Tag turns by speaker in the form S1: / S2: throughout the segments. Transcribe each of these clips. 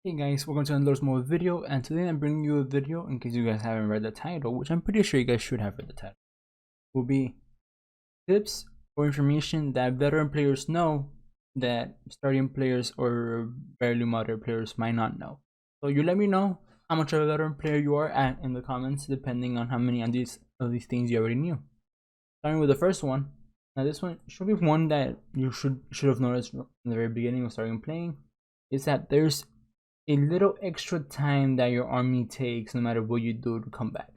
S1: Hey guys, welcome to another small video, and today I'm bringing you a video in case you guys haven't read the title, which I'm pretty sure you guys should have read the title. Will be tips or information that veteran players know that starting players or barely moderate players might not know. So you let me know how much of a veteran player you are at in the comments, depending on how many of these things you already knew. Starting with the first one. Now this one should be one that you should have noticed from the very beginning of starting playing. Is that there's a little extra time that your army takes no matter what you do to come back.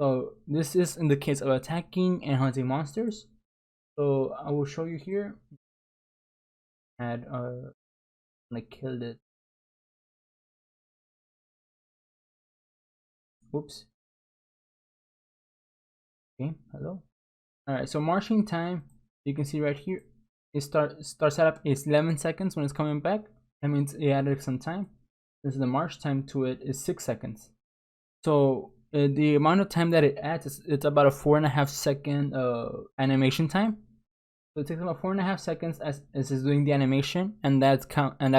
S1: So this is in the case of attacking and hunting monsters. So I will show you here. And I killed it. Whoops. Okay, hello. Alright, so marching time, you can see right here, it starts setup is 11 seconds when it's coming back. That means it added some time. This is the march time to it is 6 seconds. So the amount of time that it adds is it's about a 4.5 second animation time. So it takes about 4.5 seconds as it's doing the animation, and that's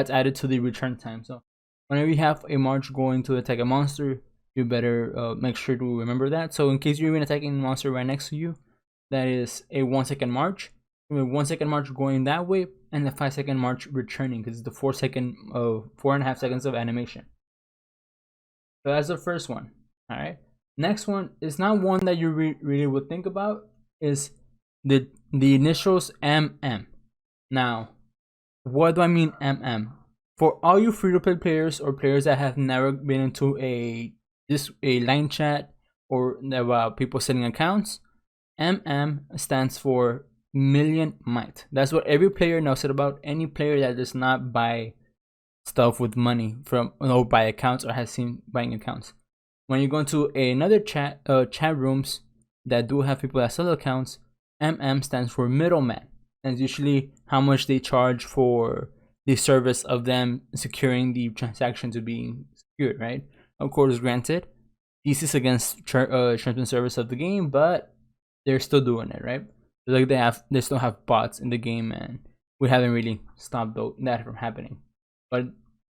S1: added to the return time. So whenever you have a march going to attack a monster, you better make sure to remember that. So in case you're even attacking a monster right next to you, that is a 1 second march. 1 second march going that way, and the 5 second march returning, because it's the 4.5 seconds of animation. So that's the first one. All right. Next one is not one that you really would think about. Is the initials MM. Now, what do I mean MM? For all you free-to-play players or players that have never been into a line chat or people setting accounts, MM stands for million might. That's what every player knows it about. Any player that does not buy stuff with money from or buy accounts or has seen buying accounts. When you go into another chat rooms that do have people that sell accounts, MM stands for middleman. And it's usually how much they charge for the service of them securing the transaction to being secured, right? Of course, granted, this is against terms and service of the game, but they're still doing it, right? Like they still have bots in the game, and we haven't really stopped that from happening. But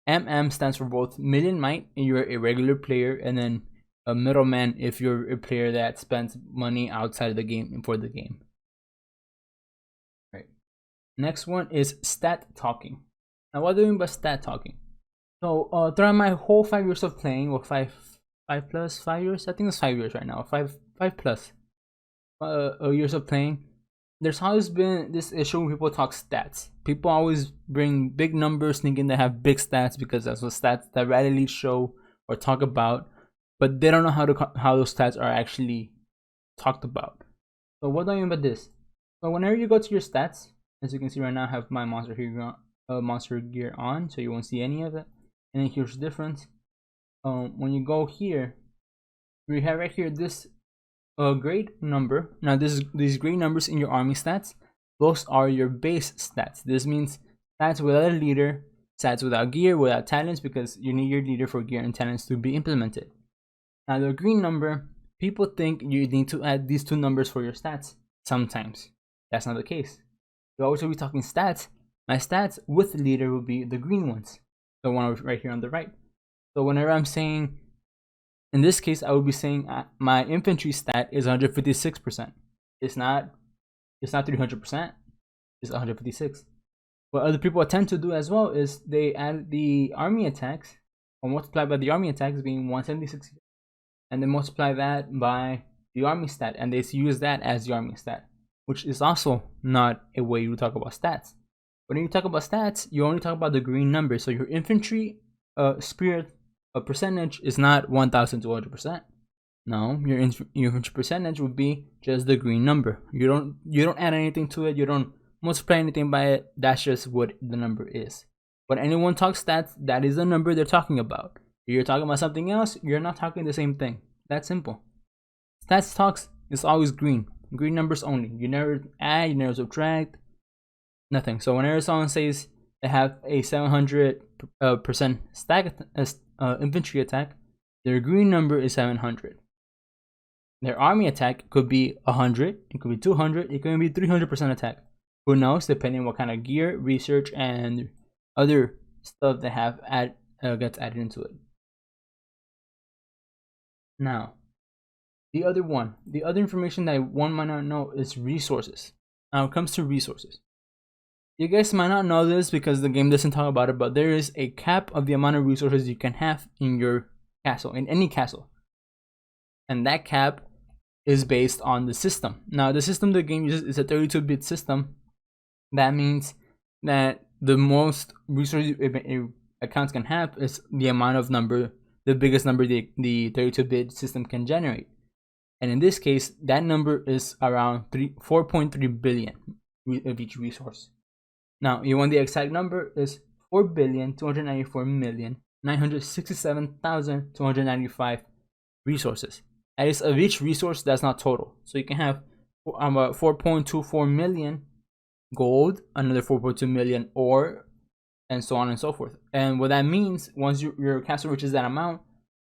S1: MM stands for both million might if you're a regular player, and then a middleman if you're a player that spends money outside of the game for the game. Right. Next one is stat talking. Now, what do I mean by stat talking? So throughout my whole 5 years of playing, or 5 plus 5 years, I think it's 5 years right now, 5 plus years of playing, there's always been this issue when people talk stats. People always bring big numbers thinking they have big stats because that's what stats that readily show or talk about, but they don't know how those stats are actually talked about. So what do I mean by this? So whenever you go to your stats, as you can see right now, I have my monster gear on, so you won't see any of it. And then here's the difference. When you go here, we have right here this grade number. Now these grade numbers in your army stats, those are your base stats. This means stats without a leader, stats without gear, without talents, because you need your leader for gear and talents to be implemented. Now the green number, people think you need to add these two numbers for your stats. Sometimes that's not the case. You always will be talking stats. My stats with the leader will be the green ones, the one right here on the right. So whenever I'm saying, in this case, I would be saying my infantry stat is 156%. It's not 300%. It's 156. What other people tend to do as well is they add the army attacks, or multiply by the army attacks being 176, and then multiply that by the army stat, and they use that as the army stat, which is also not a way you talk about stats. When you talk about stats, you only talk about the green number. So your infantry spirit percentage is not 1,200%. No, your infantry percentage would be just the green number. You don't add anything to it. You don't multiply anything by it. That's just what the number is. When anyone talks stats, that is the number they're talking about. If you're talking about something else, you're not talking the same thing. That's simple. Stats talks is always green. Green numbers only. You never add, you never subtract, nothing. So whenever someone says they have a 700% stack infantry attack, their green number is 700. Their army attack could be 100, it could be 200, it could be 300% attack. Who knows, depending on what kind of gear, research, and other stuff they have gets added into it. Now, the other information that one might not know is resources. Now, it comes to resources. You guys might not know this because the game doesn't talk about it, but there is a cap of the amount of resources you can have in your castle, in any castle. And that cap is based on the system. Now, the system the game uses is a 32-bit system. That means that the most resources accounts can have is the amount of number, the biggest number the 32-bit system can generate. And in this case, that number is around 4.3 billion of each resource. Now, you want the exact number is 4,294,967,295 resources. That is of each resource that's not total. So you can have 4.24 million gold, another 4.2 million ore, and so on and so forth. And what that means, once your castle reaches that amount,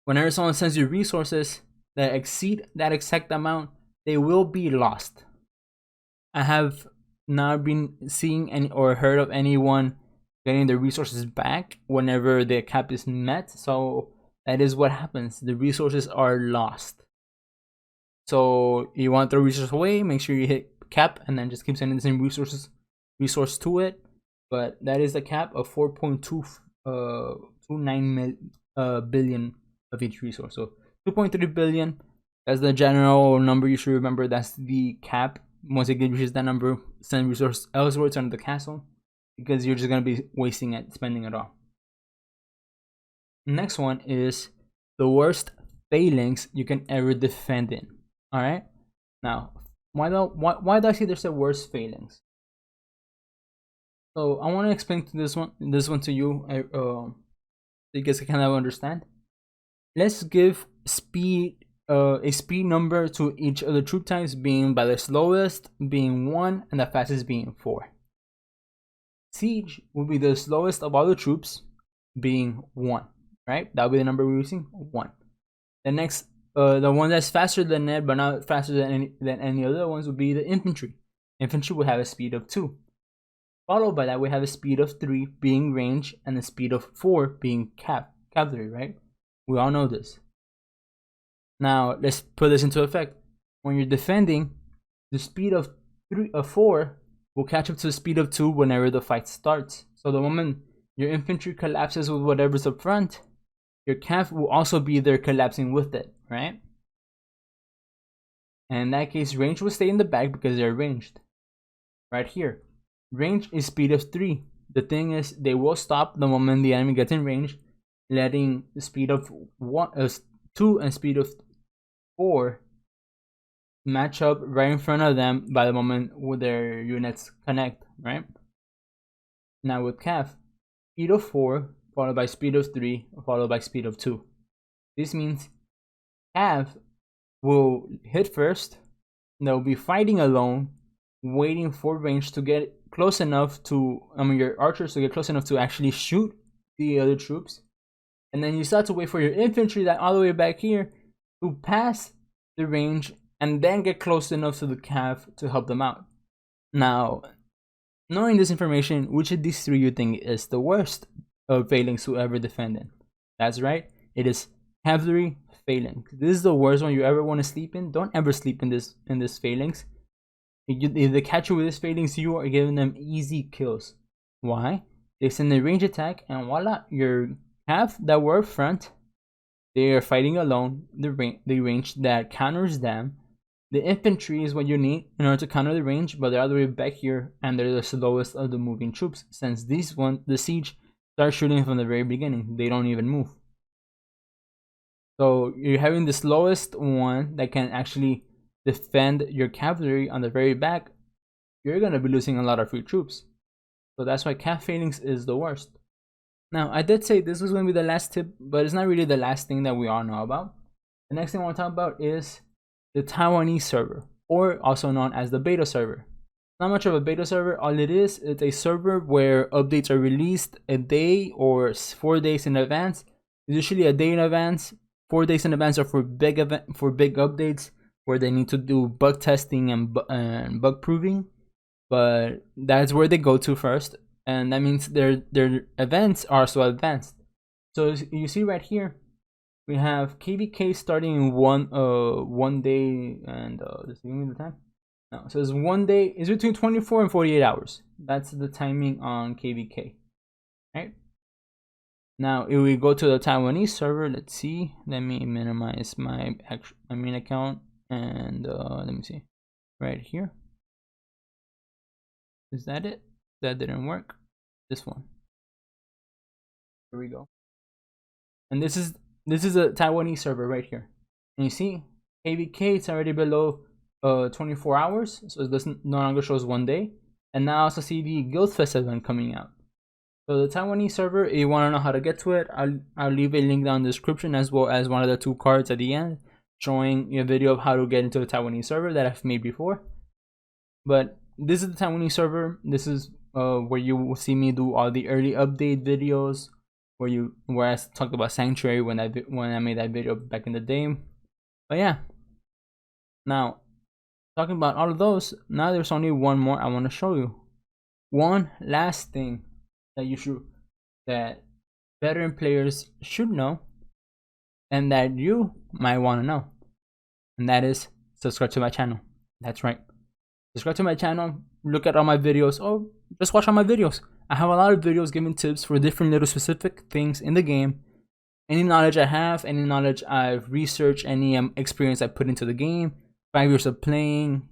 S1: whenever someone sends you resources that exceed that exact amount, they will be lost. I have not been seeing any or heard of anyone getting the resources back whenever the cap is met. So that is what happens. The resources are lost. So you want the resource away, make sure you hit cap and then just keep sending the same resource to it. But that is the cap of 4.29 billion of each resource. So 2.3 billion, that's the general number you should remember. That's the cap. Once it reaches that number, send resource elsewhere to the castle, because you're just going to be wasting it, spending it all. Next one is the worst phalanx you can ever defend in. Alright, now why do I say there's the worst phalanx? So I want to explain to this one to you, so you guys can kind of understand. Let's give speed a speed number to each of the troop types, being by the slowest being 1 and the fastest being 4. Siege will be the slowest of all the troops, being 1, right? That will be the number we're using, 1. The next, the one that's faster than it but not faster than any other ones would be the infantry. Infantry will have a speed of 2. Followed by that, we have a speed of 3 being range and a speed of 4 being cavalry, right? We all know this. Now let's put this into effect. When you're defending, the speed of 4 will catch up to the speed of 2 whenever the fight starts. So the moment your infantry collapses with whatever's up front, your cav will also be there collapsing with it, right? And in that case, range will stay in the back because they're ranged. Right here, range is speed of 3. The thing is, they will stop the moment the enemy gets in range, letting the speed of 2 and speed of 4 match up right in front of them by the moment with their units connect, right? Now with cav, speed of 4 followed by speed of 3 followed by speed of 2. This means cav will hit first, they'll be fighting alone, waiting for range to get close enough to, your archers to get close enough to actually shoot the other troops. And then you start to wait for your infantry that all the way back here to pass the range and then get close enough to the cav to help them out. Now, knowing this information, which of these 3 you think is the worst of phalanx to ever defend in? That's right, it is cavalry phalanx. This is the worst one you ever want to sleep in. Don't ever sleep in this phalanx. If they catch you with this phalanx, you are giving them easy kills. Why? They send a range attack and voila, your cav that were up front, they are fighting alone. The range that counters them. The infantry is what you need in order to counter the range, but they're all the way back here and they're the slowest of the moving troops, since the siege starts shooting from the very beginning. They don't even move. So you're having the slowest one that can actually defend your cavalry on the very back. You're going to be losing a lot of free troops. So that's why cav phalanx is the worst. Now, I did say this was going to be the last tip, but it's not really the last thing that we all know about. The next thing I want to talk about is the Taiwanese server, or also known as the beta server. Not much of a beta server. All it is, it's a server where updates are released a day or 4 days in advance. Usually a day in advance. 4 days in advance are for big updates where they need to do bug testing and bug proving. But that's where they go to first, and that means their events are so advanced. So as you see right here, we have KVK starting in one day, and just give me the time. No, so it's 1 day. It's between 24 and 48 hours. That's the timing on KVK. Right. Now, if we go to the Taiwanese server, let's see. Let me minimize my main account, and let me see. Right here. Is that it? That didn't work. This one. Here we go. And this is a Taiwanese server right here. And you see, KVK, it's already below 24 hours, so this no longer shows 1 day. And now I also see the Guildfest event coming out. So the Taiwanese server, if you want to know how to get to it, I'll leave a link down in the description, as well as one of the 2 cards at the end showing a video of how to get into the Taiwanese server that I've made before. But this is the Taiwanese server. This is where you will see me do all the early update videos, where I talked about Sanctuary when I made that video back in the day. But yeah, now talking about all of those, now there's only one more I want to show you. One last thing that veteran players should know, and that you might want to know, and that is subscribe to my channel. That's right, subscribe to my channel, look at all my videos, or just watch all my videos. I have a lot of videos giving tips for different little specific things in the game. Any knowledge I have, any knowledge I've researched, any experience I put into the game. 5 years of playing.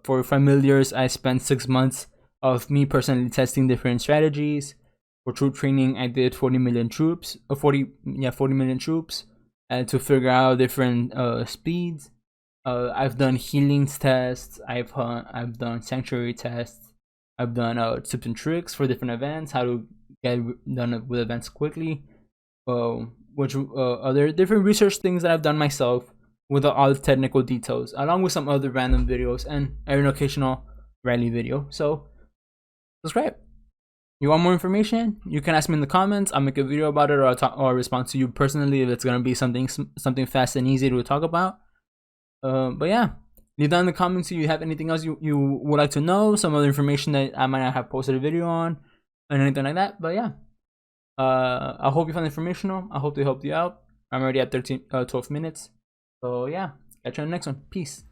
S1: For familiars, I spent 6 months of me personally testing different strategies. For troop training, I did 40 million troops, 40 million troops, to figure out different speeds. I've done healings tests. I've done sanctuary tests. I've done tips and tricks for different events, how to get done with events quickly. Which other different research things that I've done myself, with all the technical details, along with some other random videos and an occasional rally video. So subscribe. You want more information? You can ask me in the comments. I'll make a video about it, or I'll respond to you personally if it's gonna be something fast and easy to talk about. But yeah, leave down in the comments if you have anything else you would like to know, some other information that I might not have posted a video on, and anything like that. But yeah, I hope you found it informational. I hope they helped you out. I'm already at 12 minutes. So yeah, catch you on the next one. Peace.